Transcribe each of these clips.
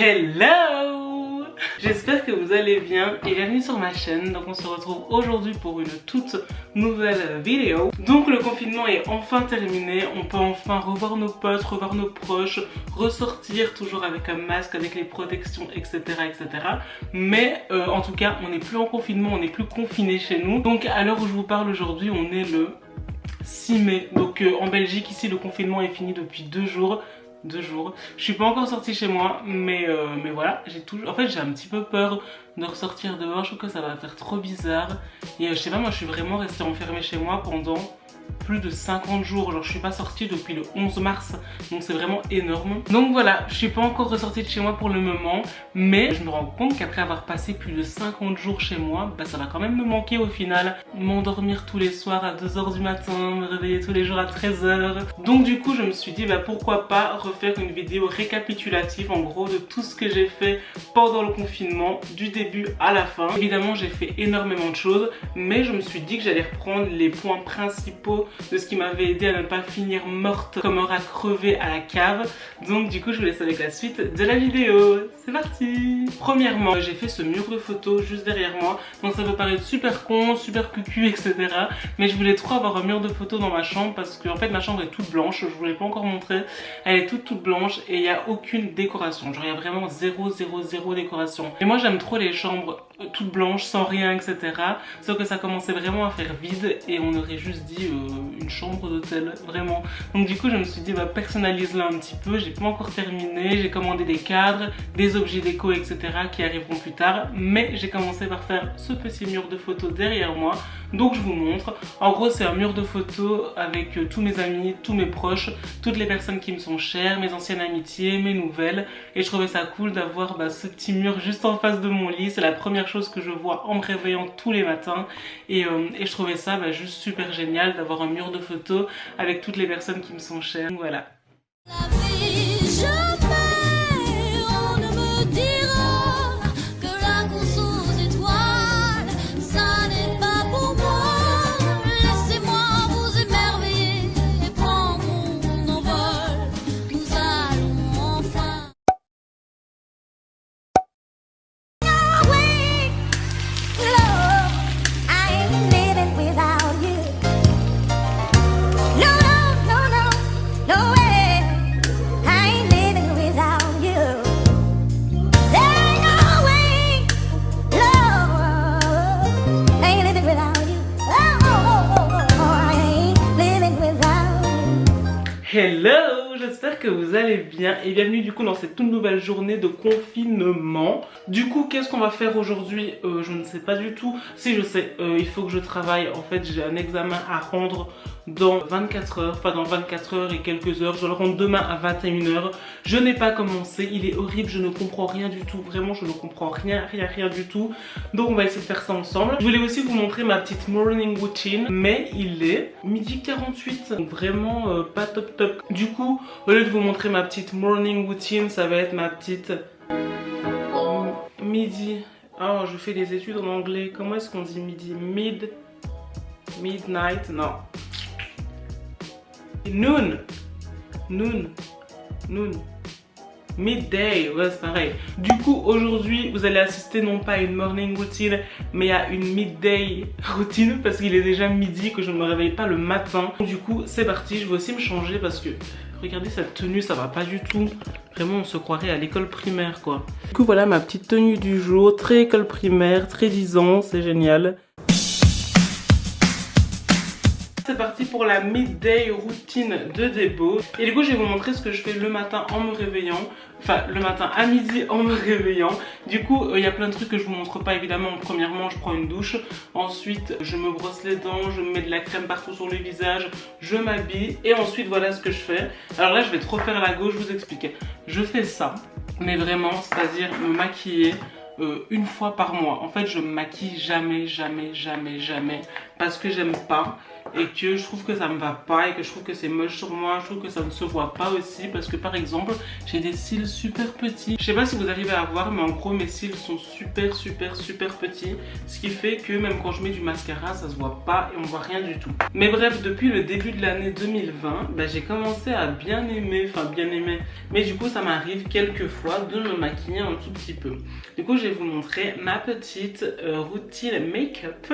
Hello! J'espère que vous allez bien et bienvenue sur ma chaîne. Donc on se retrouve aujourd'hui pour une toute nouvelle vidéo. Donc le confinement est enfin terminé, on peut enfin revoir nos potes, revoir nos proches, ressortir toujours avec un masque, avec les protections, etc. etc. Mais en tout cas on n'est plus en confinement, on n'est plus confiné chez nous. Donc à l'heure où je vous parle aujourd'hui, on est le 6 mai. Donc en Belgique, ici le confinement est fini depuis 2 jours. Je suis pas encore sortie chez moi, mais voilà, en fait j'ai un petit peu peur de ressortir dehors. Je trouve que ça va faire trop bizarre. Et je sais pas, moi je suis vraiment restée enfermée chez moi pendant plus de 50 jours, genre je suis pas sortie depuis le 11 mars, donc c'est vraiment énorme. Donc voilà, je suis pas encore ressortie de chez moi pour le moment, mais je me rends compte qu'après avoir passé plus de 50 jours chez moi, bah ça va quand même me manquer au final. M'endormir tous les soirs à 2 h du matin, me réveiller tous les jours à 13 h. Donc du coup je me suis dit bah pourquoi pas refaire une vidéo récapitulative en gros de tout ce que j'ai fait pendant le confinement, du début à la fin. Évidemment j'ai fait énormément de choses, mais je me suis dit que j'allais reprendre les points principaux de ce qui m'avait aidé à ne pas finir morte comme un rat crevé à la cave. Donc du coup je vous laisse avec la suite de la vidéo. C'est parti. Premièrement, j'ai fait ce mur de photos juste derrière moi. Donc ça peut paraître super con, super cucu, etc. Mais je voulais trop avoir un mur de photos dans ma chambre parce que en fait ma chambre est toute blanche. Je vous l'ai pas encore montré. Elle est toute blanche et il n'y a aucune décoration. Genre il y a vraiment zéro décoration. Et moi j'aime trop les chambres toutes blanches, sans rien, etc. Sauf que ça commençait vraiment à faire vide et on aurait juste dit une chambre d'hôtel, vraiment. Donc du coup je me suis dit bah personnalise-la un petit peu. J'ai pas encore terminé, j'ai commandé des cadres, des objets déco, etc. qui arriveront plus tard. Mais j'ai commencé par faire ce petit mur de photos derrière moi. Donc je vous montre. En gros c'est un mur de photos avec tous mes amis, tous mes proches, toutes les personnes qui me sont chères, mes anciennes amitiés, mes nouvelles. Et je trouvais ça cool d'avoir ce petit mur juste en face de mon lit. C'est la première chose que je vois en me réveillant tous les matins. Et je trouvais ça juste super génial d'avoir un mur de photos avec toutes les personnes qui me sont chères. Donc, voilà. Hello, j'espère que vous allez bien et bienvenue du coup dans cette toute nouvelle journée de confinement. Du coup, qu'est-ce qu'on va faire aujourd'hui? Je ne sais pas du tout. Si je sais, il faut que je travaille. En fait, j'ai un examen à rendre dans 24 heures, enfin dans 24 heures et quelques heures. Je le rends demain à 21 h. Je n'ai pas commencé, il est horrible, je ne comprends rien du tout. Vraiment, je ne comprends rien du tout. Donc on va essayer de faire ça ensemble. Je voulais aussi vous montrer ma petite morning routine, mais il est 12h48. Donc vraiment pas top. Du coup, au lieu de vous montrer ma petite morning routine, ça va être ma petite midi. Oh, je fais des études en anglais. Comment est-ce qu'on dit midi? Midnight, non. Noon. Midday, ouais c'est pareil. Du coup aujourd'hui vous allez assister non pas à une morning routine mais à une midday routine parce qu'il est déjà midi, que je ne me réveille pas le matin. Du coup c'est parti, je vais aussi me changer parce que regardez cette tenue, ça va pas du tout. Vraiment on se croirait à l'école primaire quoi. Du coup voilà ma petite tenue du jour, très école primaire, très 10 ans, c'est génial. C'est parti pour la midday routine de Debo. Et du coup je vais vous montrer ce que je fais le matin en me réveillant. Enfin le matin à midi en me réveillant. Du coup il y a plein de trucs que je vous montre pas évidemment. Premièrement je prends une douche. Ensuite je me brosse les dents. Je me mets de la crème partout sur le visage. Je m'habille. Et ensuite voilà ce que je fais. Alors là je vais trop faire à la gauche, je vous explique. Je fais ça. Mais vraiment c'est-à-dire me maquiller une fois par mois. En fait je me maquille jamais parce que j'aime pas. et que je trouve que ça me va pas et que je trouve que c'est moche sur moi. Je trouve que ça ne se voit pas aussi parce que par exemple j'ai des cils super petits. Je sais pas si vous arrivez à voir, mais en gros mes cils sont super petits, ce qui fait que même quand je mets du mascara ça se voit pas et on voit rien du tout. Mais bref, depuis le début de l'année 2020, bah, j'ai commencé à bien aimer, mais du coup ça m'arrive quelques fois de me maquiller un tout petit peu. Du coup je vais vous montrer ma petite routine make-up.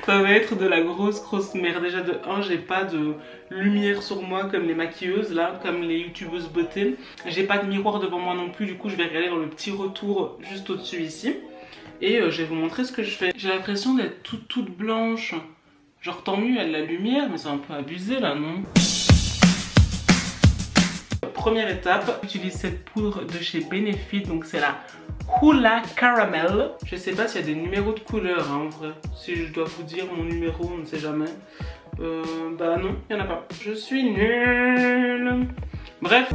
Ça va être de la grosse merde. Déjà de 1, j'ai pas de lumière sur moi comme les maquilleuses là, comme les youtubeuses beauté. J'ai pas de miroir devant moi non plus, du coup je vais regarder dans le petit retour juste au-dessus ici. Et je vais vous montrer ce que je fais. J'ai l'impression d'être toute blanche. Genre tant mieux, elle a la lumière, mais c'est un peu abusé là, non? Première étape, j'utilise cette poudre de chez Benefit, donc c'est la Hoola Caramel. Je sais pas s'il y a des numéros de couleur hein, en vrai. Si je dois vous dire mon numéro, on ne sait jamais. Bah non, il n'y en a pas. Je suis nulle. Bref.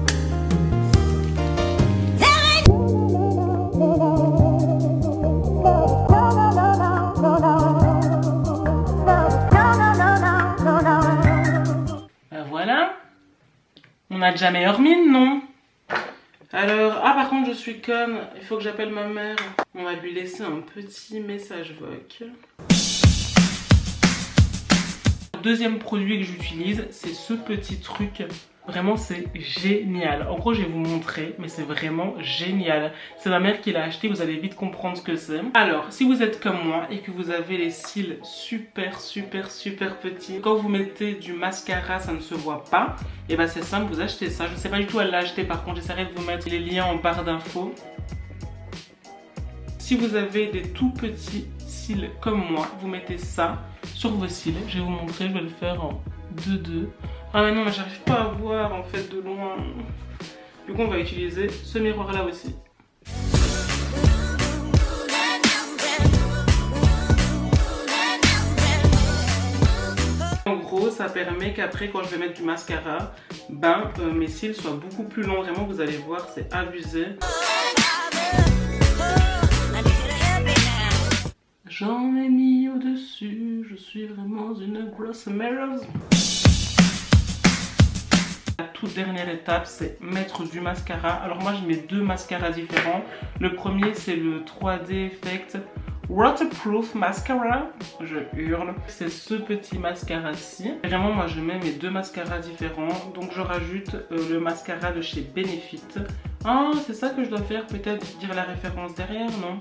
Voilà. On a déjà meilleure mine, non? Alors, ah par contre je suis conne, il faut que j'appelle ma mère. On va lui laisser un petit message vocal. Deuxième produit que j'utilise, c'est ce petit truc. Vraiment c'est génial. En gros je vais vous montrer, mais c'est vraiment génial. C'est ma mère qui l'a acheté, vous allez vite comprendre ce que c'est. Alors si vous êtes comme moi et que vous avez les cils super petits, quand vous mettez du mascara ça ne se voit pas, et bah c'est simple, vous achetez ça. Je ne sais pas du tout elle l'a acheté, par contre j'essaierai de vous mettre les liens en barre d'infos. Si vous avez des tout petits cils comme moi, vous mettez ça sur vos cils. Je vais vous montrer, je vais le faire en 2-2. Ah mais non, mais j'arrive pas à voir en fait de loin. Du coup on va utiliser ce miroir là aussi. En gros ça permet qu'après quand je vais mettre du mascara, ben mes cils soient beaucoup plus longs. Vraiment vous allez voir, c'est abusé. J'en ai mis au-dessus, je suis vraiment une grosse merde. La toute dernière étape, c'est mettre du mascara. Alors moi, je mets deux mascaras différents. Le premier, c'est le 3D Effect Waterproof Mascara. Je hurle. C'est ce petit mascara-ci. Vraiment, moi, je mets mes deux mascaras différents. Donc, je rajoute le mascara de chez Benefit. Ah, c'est ça que je dois faire. Peut-être dire la référence derrière, non?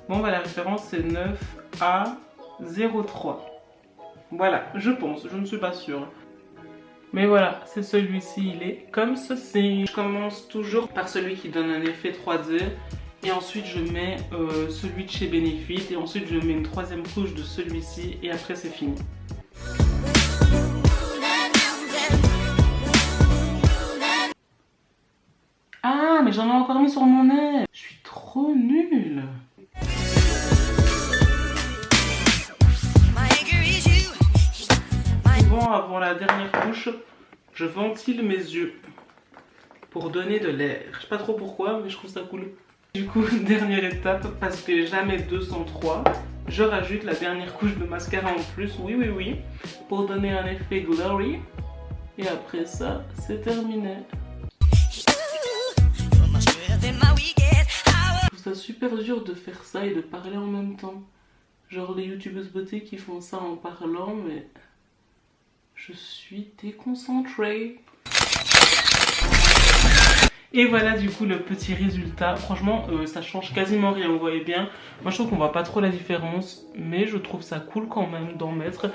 Bon, bah, la référence, c'est 9A03. Voilà, je pense. Je ne suis pas sûre. Mais voilà, c'est celui-ci, il est comme ceci. Je commence toujours par celui qui donne un effet 3D. Et ensuite je mets celui de chez Benefit. Et ensuite je mets une troisième couche de celui-ci. Et après c'est fini. Ah, mais j'en ai encore mis sur mon nez. Je suis trop nulle. Avant la dernière couche, je ventile mes yeux pour donner de l'air. Je sais pas trop pourquoi, mais je trouve ça cool. Du coup, dernière étape, parce que jamais 203, je rajoute la dernière couche de mascara en plus, oui, pour donner un effet glowy. Et après ça, c'est terminé. Je trouve ça super dur de faire ça et de parler en même temps. Genre les youtubeuses beauté qui font ça en parlant, mais... je suis déconcentrée. Et voilà du coup le petit résultat. Franchement ça change quasiment rien, vous voyez bien. Moi je trouve qu'on voit pas trop la différence, mais je trouve ça cool quand même d'en mettre.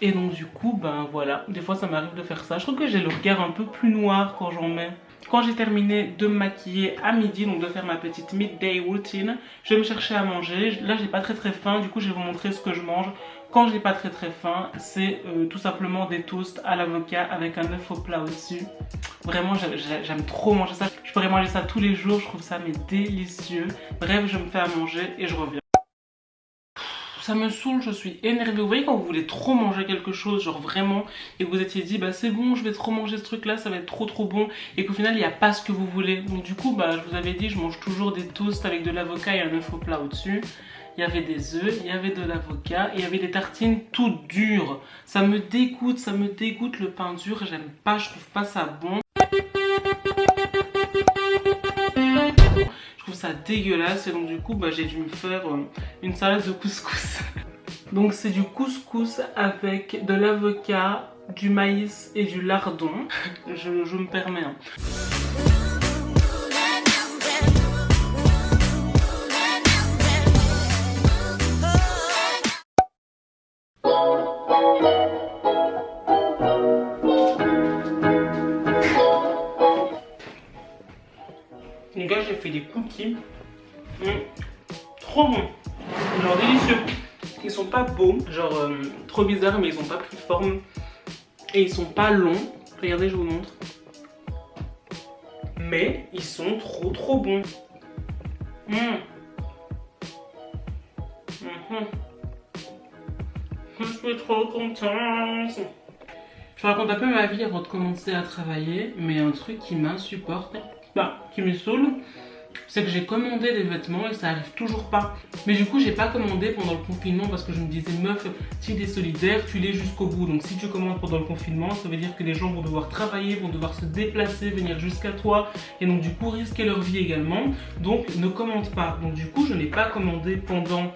Et donc du coup ben voilà, des fois ça m'arrive de faire ça. Je trouve que j'ai le regard un peu plus noir quand j'en mets. Quand j'ai terminé de me maquiller à midi, donc de faire ma petite midday routine, je vais me chercher à manger. Là j'ai pas très faim, du coup je vais vous montrer ce que je mange. Quand j'ai pas très faim, c'est tout simplement des toasts à l'avocat avec un œuf au plat au-dessus. Vraiment j'aime trop manger ça. Je pourrais manger ça tous les jours, je trouve ça mais délicieux. Bref, je me fais à manger et je reviens. ça me saoule, je suis énervée. Vous voyez quand vous voulez trop manger quelque chose, genre vraiment, et que vous étiez dit bah c'est bon, je vais trop manger ce truc là, ça va être trop bon, et qu'au final il n'y a pas ce que vous voulez. Donc du coup bah je vous avais dit, je mange toujours des toasts avec de l'avocat et un œuf au plat au-dessus. Il y avait des œufs, il y avait de l'avocat, et il y avait des tartines toutes dures. Ça me dégoûte le pain dur, j'aime pas, je trouve pas ça bon. Je trouve ça dégueulasse et donc du coup bah, j'ai dû me faire une salade de couscous. Donc c'est du couscous avec de l'avocat, du maïs et du lardon. Je me permets. Hein. Les gars, j'ai fait des cookies. Trop bons. Genre délicieux. Ils sont pas beaux, genre trop bizarres, mais ils ont pas pris forme. Et ils sont pas longs. Regardez, je vous montre. Mais ils sont trop bons. Je suis trop contente. Je raconte un peu ma vie avant de commencer à travailler, mais un truc qui m'insupporte, qui me saoule, c'est que j'ai commandé des vêtements et ça arrive toujours pas. Mais du coup j'ai pas commandé pendant le confinement parce que je me disais meuf, si t'es solidaire, tu l'es jusqu'au bout. Donc si tu commandes pendant le confinement, ça veut dire que les gens vont devoir travailler, vont devoir se déplacer, venir jusqu'à toi et donc du coup risquer leur vie également. Donc ne commande pas. Donc du coup je n'ai pas commandé pendant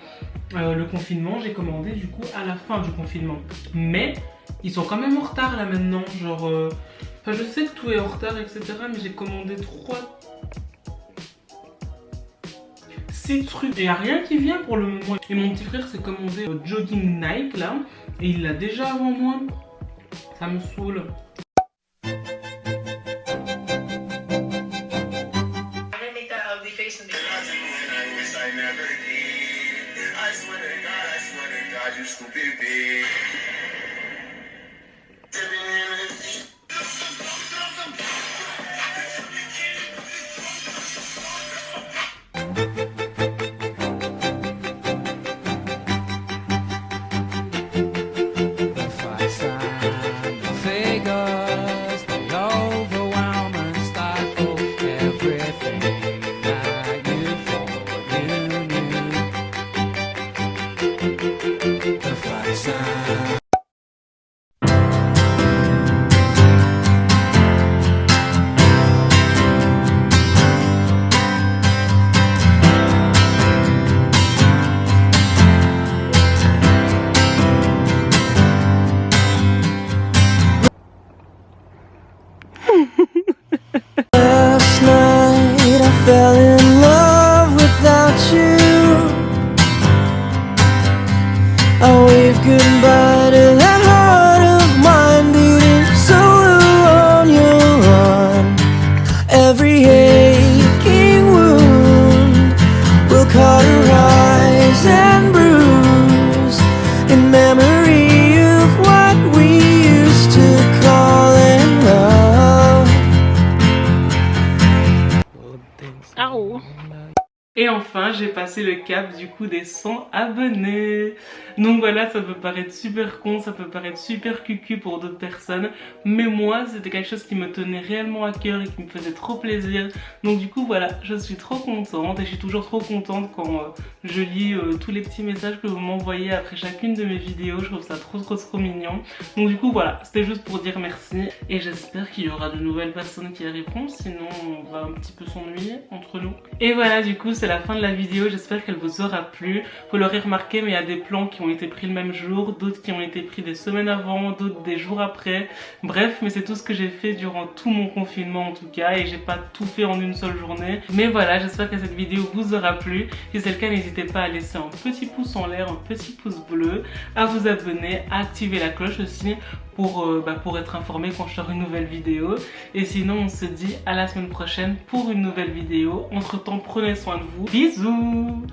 le confinement, j'ai commandé du coup à la fin du confinement. Mais ils sont quand même en retard là maintenant, genre... Enfin je sais que tout est en retard etc, mais j'ai commandé 6 trucs et il n'y a rien qui vient pour le moment. Et mon petit frère s'est commandé jogging Nike là, et il l'a déjà avant moi. Ça me saoule. Last night I fell in love without you. I waved goodbye to that heart of mine beating solo on your arm. Every aching wound will cauterize and bruise in memory of what we used to call in love. Et enfin j'ai passé le cap du coup des 100 abonnés. Donc voilà, ça peut paraître super con, ça peut paraître super cucu pour d'autres personnes, mais moi c'était quelque chose qui me tenait réellement à cœur et qui me faisait trop plaisir. Donc du coup voilà, je suis trop contente et je suis toujours trop contente quand je lis tous les petits messages que vous m'envoyez après chacune de mes vidéos. Je trouve ça trop mignon. Donc du coup voilà, c'était juste pour dire merci et j'espère qu'il y aura de nouvelles personnes qui arriveront, sinon on va un petit peu s'ennuyer entre nous. Et voilà, du coup c'est la fin de la vidéo, j'espère qu'elle vous aura plu. Vous l'aurez remarqué, mais il y a des plans qui ont été pris le même jour, d'autres qui ont été pris des semaines avant, d'autres des jours après. Bref, mais c'est tout ce que j'ai fait durant tout mon confinement en tout cas, et j'ai pas tout fait en une seule journée. Mais voilà, j'espère que cette vidéo vous aura plu. Si c'est le cas, n'hésitez pas à laisser un petit pouce en l'air, un petit pouce bleu, à vous abonner, à activer la cloche aussi pour être informé quand je sors une nouvelle vidéo. Et sinon on se dit à la semaine prochaine pour une nouvelle vidéo. Entre temps, prenez soin de vous. Bisous.